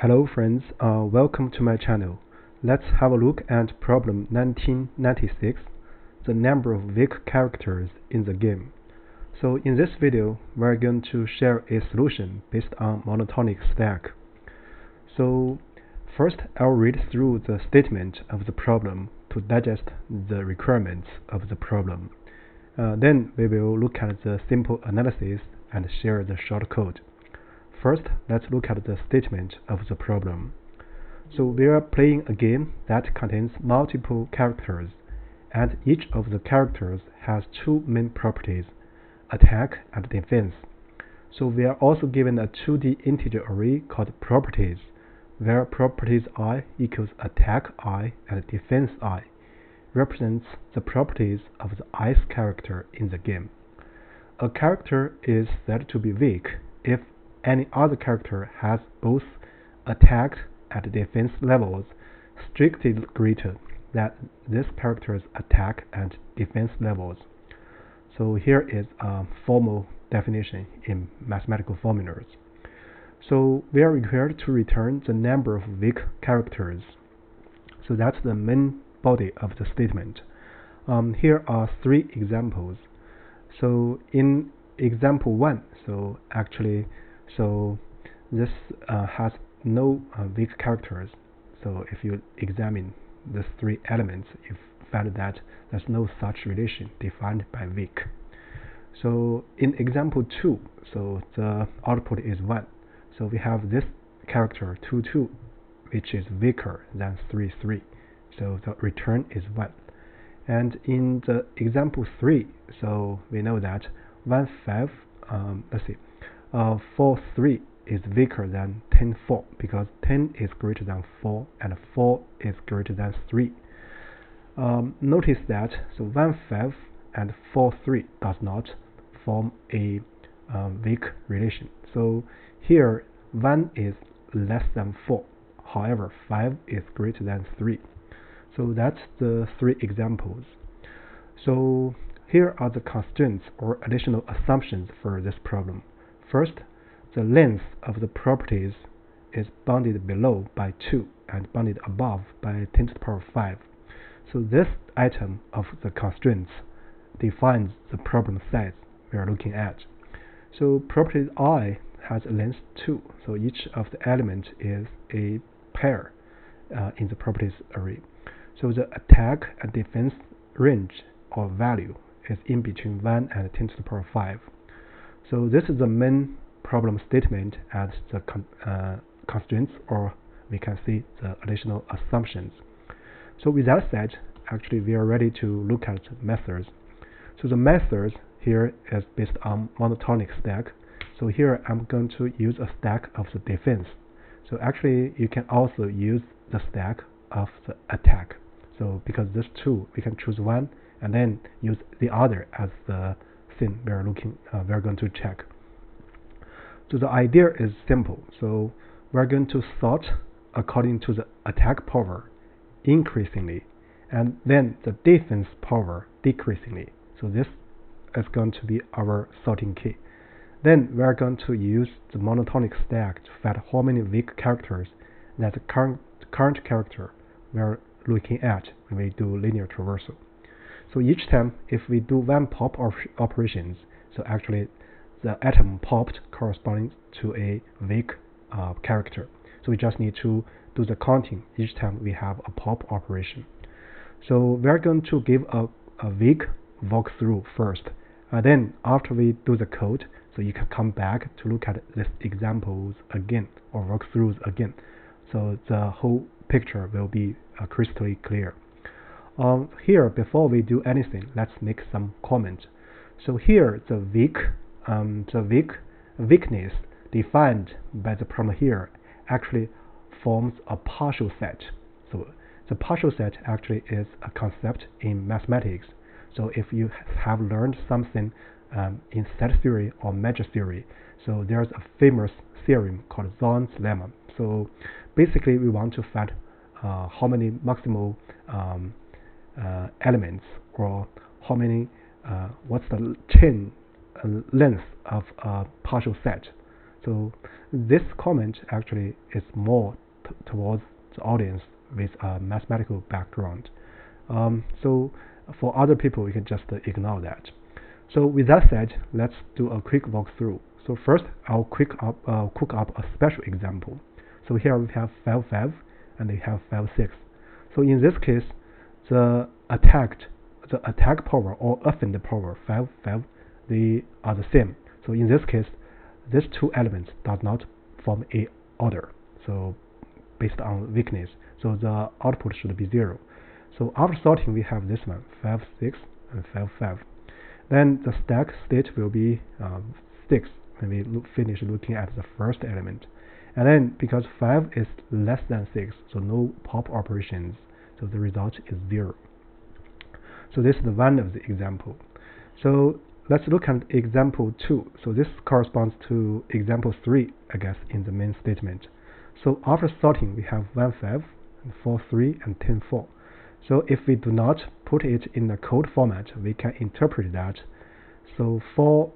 Hello friends, welcome to my channel. Let's have a look at problem 1996, the number of weak characters in the game. So in this video, we're going to share a solution based on monotonic stack. So first, I'll read through the statement of the problem to digest the requirements of the problem. Then we will look at the simple analysis and share the short code. First, let's look at the statement of the problem. So we are playing a game that contains multiple characters, and each of the characters has two main properties, attack and defense. So we are also given a 2D integer array called properties, where properties I equals attack I and defense I represents the properties of the ith character in the game. A character is said to be weak if any other character has both attack and defense levels strictly greater than this character's attack and defense levels. So here is a formal definition in mathematical formulas. So we are required to return the number of weak characters. So that's the main body of the statement. Here are three examples. So in example 1, so this has no weak characters. So if you examine these three elements, you find that there's no such relation defined by weak. So in example 2, so the output is 1. So we have this character 2, 2, which is weaker than 3, 3. So the return is 1. And in the example 3, so we know that 1, 5, 4, 3 is weaker than 10, 4 because 10 is greater than 4 and 4 is greater than 3. Notice that so 1, 5 and 4, 3 does not form a weak relation. So here 1 is less than 4. However, 5 is greater than 3. So that's the three examples. So here are the constraints or additional assumptions for this problem. First, the length of the properties is bounded below by 2 and bounded above by 10 to the power 5. So this item of the constraints defines the problem size we are looking at. So property I has a length 2, so each of the elements is a pair in the properties array. So the attack and defense range or value is in between 1 and 10 to the power 5. So this is the main problem statement and the constraints, or we can see the additional assumptions. So with that said, actually we are ready to look at methods. So the methods here is based on monotonic stack. So here I'm going to use a stack of the defense. So actually you can also use the stack of the attack. So because this two, we can choose one and then use the other as the thing we're going to check. So the idea is simple. So we're going to sort according to the attack power increasingly, and then the defense power decreasingly. So this is going to be our sorting key. Then we're going to use the monotonic stack to find how many weak characters that the current character we're looking at when we do linear traversal. So each time if we do one pop operations, so actually the atom popped corresponding to a weak character. So we just need to do the counting each time we have a pop operation. So we're going to give a weak walkthrough first. Then after we do the code, so you can come back to look at these examples again or walkthroughs again. So the whole picture will be crystal clear. Here, before we do anything, let's make some comments. So here, the weakness defined by the problem here actually forms a partial set. So the partial set actually is a concept in mathematics. So if you have learned something in set theory or measure theory, so there's a famous theorem called Zorn's lemma. So basically, we want to find how many maximal elements, or how many what's the chain length of a partial set. So this comment actually is more towards the audience with a mathematical background. So for other people, we can just ignore that. So with that said, let's do a quick walkthrough. So first, I'll cook up a special example. So here we have file 5 and we have file 6. So in this case, the attack power or offend power 5, they are the same. So in this case, these two elements does not form a order. So based on weakness, so the output should be 0. So after sorting, we have this one 5, 6, and 5, 5. Then the stack state will be 6 when we finish looking at the first element. And then because 5 is less than 6, so no pop operations, so the result is 0. So this is one of the example. So let's look at example 2. So this corresponds to example 3, I guess, in the main statement. So after sorting, we have 1, 5, and 4, 3, and 10, 4. So if we do not put it in the code format, we can interpret that. So 4,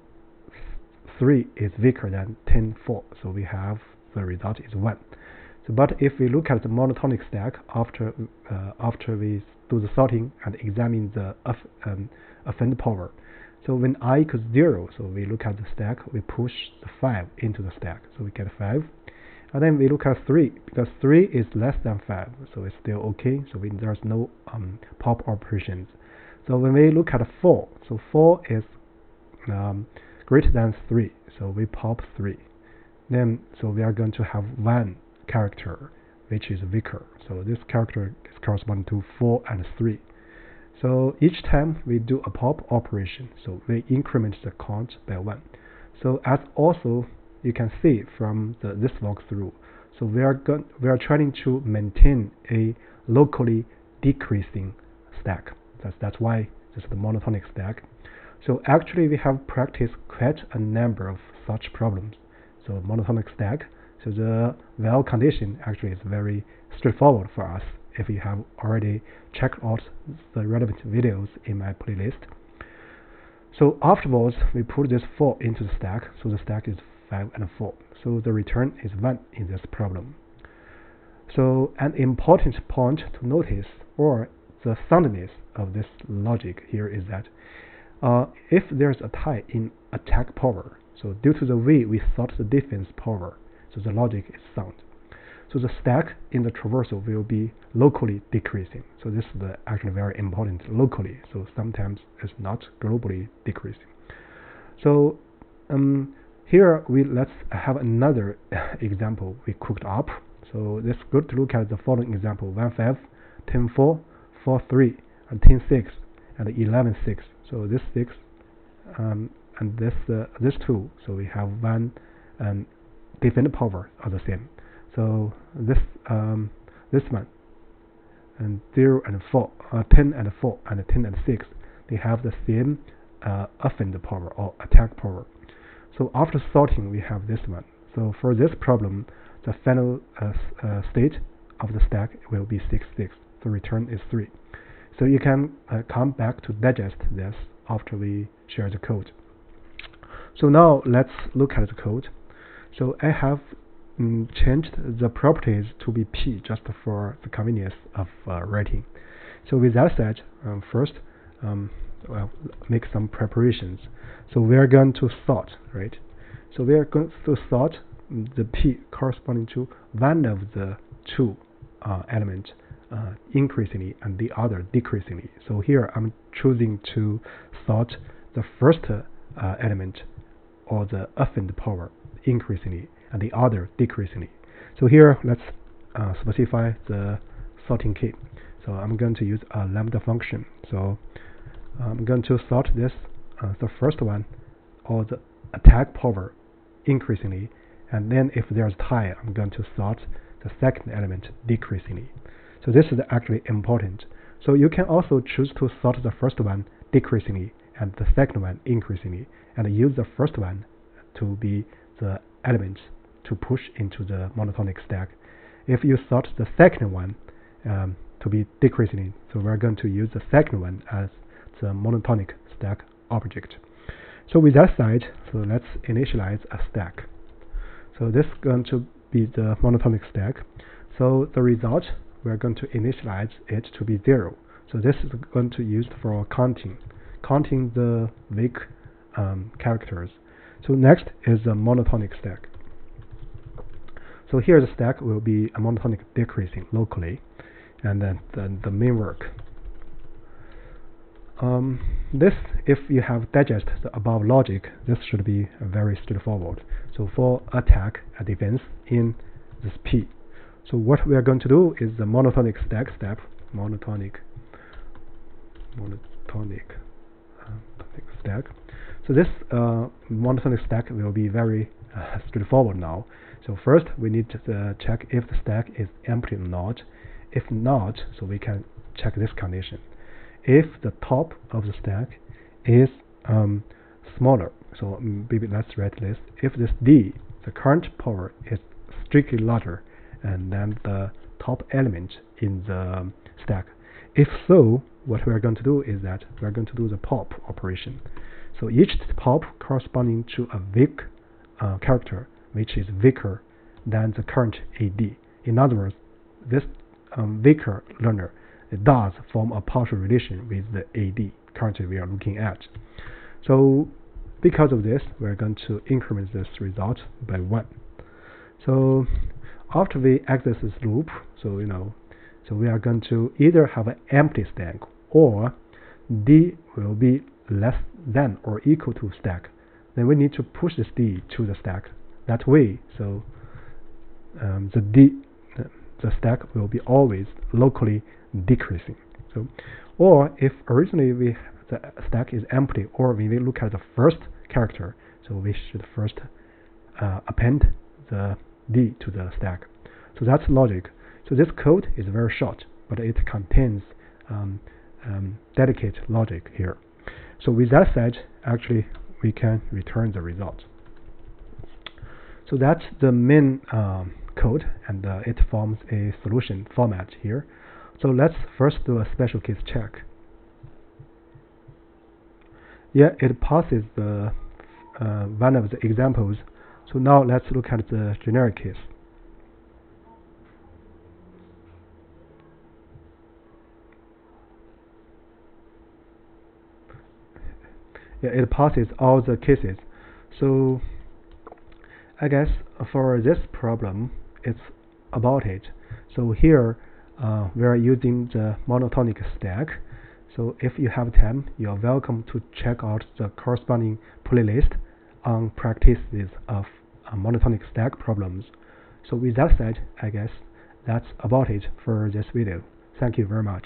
3 is weaker than 10, 4. So we have the result is 1. So, but if we look at the monotonic stack after we do the sorting and examine the offend power, so when I equals 0, so we look at the stack, we push the 5 into the stack, so we get 5. And then we look at 3, because 3 is less than 5, so it's still okay, so there's no pop operations. So when we look at 4, so 4 is greater than 3, so we pop 3. Then, so we are going to have one character which is weaker. So this character is corresponding to 4 and 3. So each time we do a pop operation, so we increment the count by 1. So as also you can see from this walkthrough, so we are trying to maintain a locally decreasing stack. That's why this is the monotonic stack. So actually we have practiced quite a number of such problems. So monotonic stack, so the while condition actually is very straightforward for us if you have already checked out the relevant videos in my playlist. So afterwards, we put this 4 into the stack, so the stack is 5 and 4. So the return is 1 in this problem. So an important point to notice, or the soundness of this logic here, is that if there's a tie in attack power, so due to the way we sort the defense power, so the logic is sound. So the stack in the traversal will be locally decreasing. So this is actually very important, locally. So sometimes it's not globally decreasing. So here let's have another example we cooked up. So it's good to look at the following example: 1, 5, 10, 4, 4, 3, and 10, 6, and 11, 6. So this 6 and this 2. So we have 1 defend power are the same. So this one and 0 and 4, 10 and 4, and 10 and 6, they have the same offend power or attack power. So after sorting, we have this one. So for this problem, the final state of the stack will be 6, 6. The return is 3. So you can come back to digest this after we share the code. So now let's look at the code. So I have changed the properties to be p just for the convenience of writing. So with that said, first make some preparations. So we are going to sort, right? So we are going to sort the p corresponding to one of the two elements increasingly and the other decreasingly. So here I'm choosing to sort the first element or the offend power increasingly and the other decreasingly. So here let's specify the sorting key. So I'm going to use a lambda function. So I'm going to sort this the first one or the attack power increasingly, and then if there's tie, I'm going to sort the second element decreasingly. So this is actually important. So you can also choose to sort the first one decreasingly and the second one increasingly, and use the first one to be the element to push into the monotonic stack. If you sort the second one to be decreasingly, so we're going to use the second one as the monotonic stack object. So with that said, so let's initialize a stack. So this is going to be the monotonic stack. So the result, we're going to initialize it to be 0. So this is going to be used for counting the weak characters. So next is the monotonic stack. So here the stack will be a monotonic decreasing locally, and then the main work. This, if you have digest the above logic, this should be very straightforward. So for attack and defense in this P. So what we are going to do is the monotonic stack step, monotonic stack. So this monotonic stack will be very straightforward now. So first we need to check if the stack is empty or not. If not, so we can check this condition. If the top of the stack is smaller, so maybe let's write this. If this D, the current power, is strictly larger and then the top element in the stack. If so, what we are going to do is that we are going to do the pop operation. So each pop corresponding to a weak character, which is weaker than the current AD. In other words, this weaker learner, it does form a partial relation with the AD currently we are looking at. So because of this, we're going to increment this result by 1. So after we exit this loop, so we are going to either have an empty stack or D will be less than or equal to stack. Then we need to push this D to the stack. That way, so the stack will be always locally decreasing. So, or if originally the stack is empty, or when we look at the first character, so we should first append the D to the stack. So that's logic. So this code is very short, but it contains delicate logic here. So with that said, actually we can return the result. So that's the main code, and it forms a solution format here. So let's first do a special case check. Yeah, it passes the one of the examples. So now let's look at the generic case. Yeah, it passes all the cases. So I guess for this problem, it's about it. So here we are using the monotonic stack. So if you have time, you are welcome to check out the corresponding playlist on practices of monotonic stack problems. So with that said, I guess that's about it for this video. Thank you very much.